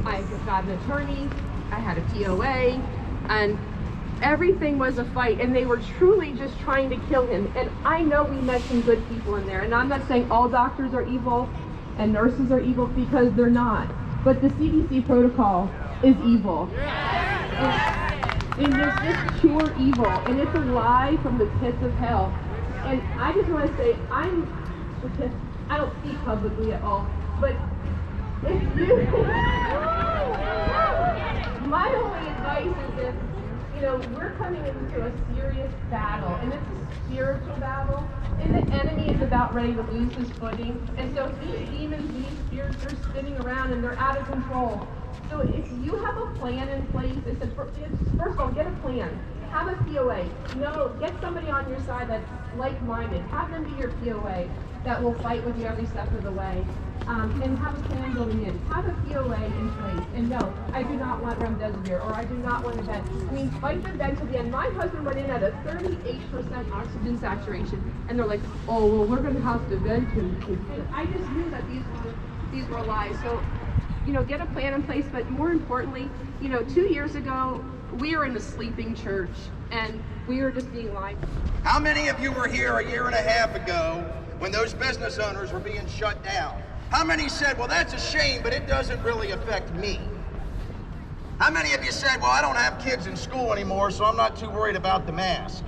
I got an attorney, I had a POA, and everything was a fight, and they were truly just trying to kill him. And I know we met some good people in there, and I'm not saying all doctors are evil and nurses are evil, because they're not. But the CDC protocol is evil. And it's just pure evil, and it's a lie from the pits of hell. And I just want to say, I don't speak publicly at all, but if you, my only advice is if, we're coming into a serious battle, and it's a spiritual battle, and the enemy is about ready to lose his footing. And so these demons, these spirits, they're spinning around and they're out of control. So if you have a plan in place, first of all, get a plan. Have a POA. Get somebody on your side that's like-minded. Have them be your POA that will fight with you every step of the way. And have a plan going in. Have a POA in place. And no, I do not want remdesivir, or I do not want a vent. I mean, fight the vent till the end. My husband went in at a 38% oxygen saturation, and they're like, oh, well, we're going to have to vent him. And I just knew that these were lies. So, get a plan in place. But more importantly, 2 years ago, we were in a sleeping church, and we were just being lied. How many of you were here a year and a half ago when those business owners were being shut down? How many said, well, that's a shame, but it doesn't really affect me? How many of you said, well, I don't have kids in school anymore, so I'm not too worried about the mask?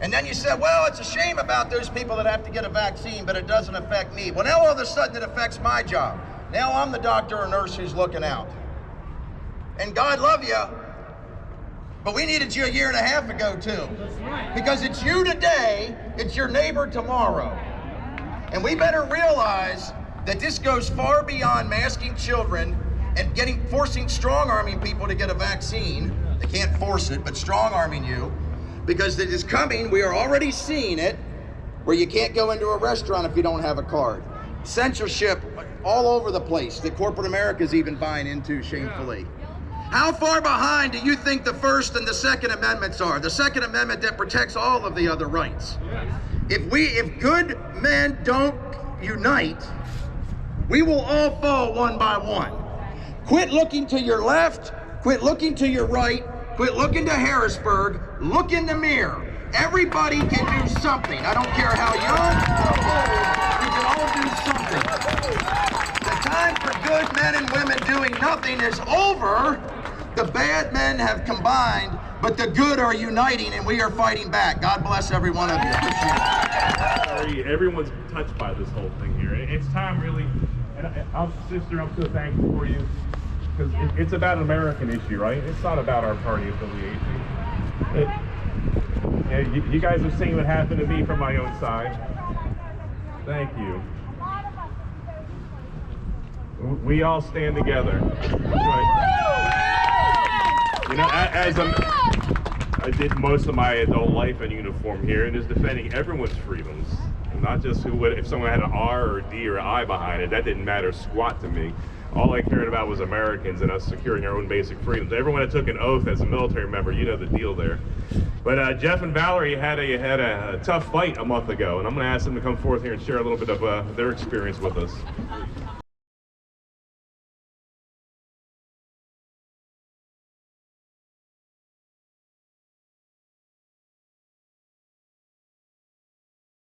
And then you said, well, it's a shame about those people that have to get a vaccine, but it doesn't affect me. Well, now all of a sudden it affects my job. Now I'm the doctor or nurse who's looking out. And God love you, but we needed you a year and a half ago too. Because it's you today, it's your neighbor tomorrow. And we better realize that this goes far beyond masking children and forcing strong-arming people to get a vaccine. They can't force it, but strong-arming you. Because it is coming, we are already seeing it, where you can't go into a restaurant if you don't have a card. Censorship all over the place that corporate America is even buying into shamefully. How far behind do you think the First and the Second Amendments are? The Second Amendment that protects all of the other rights. If good men don't unite, we will all fall one by one. Quit looking to your left, quit looking to your right, quit looking to Harrisburg, look in the mirror. Everybody can do something. I don't care how young or old, we can all do something. The time for good men and women doing nothing is over. The bad men have combined, but the good are uniting, and we are fighting back. God bless every one of you. Sorry, everyone's touched by this whole thing here. It's time, really, and sister, I'm so thankful for you, because it's about an American issue, right? It's not about our party affiliation. You guys have seen what happened to me from my own side. Thank you. We all stand together. That's right. I did most of my adult life in uniform here, and is defending everyone's freedoms, not just if someone had an R or a D or an I behind it. That didn't matter squat to me. All I cared about was Americans and us securing our own basic freedoms. Everyone that took an oath as a military member, you know the deal there. But Jeff and Valerie had a tough fight a month ago, and I'm going to ask them to come forth here and share a little bit of their experience with us.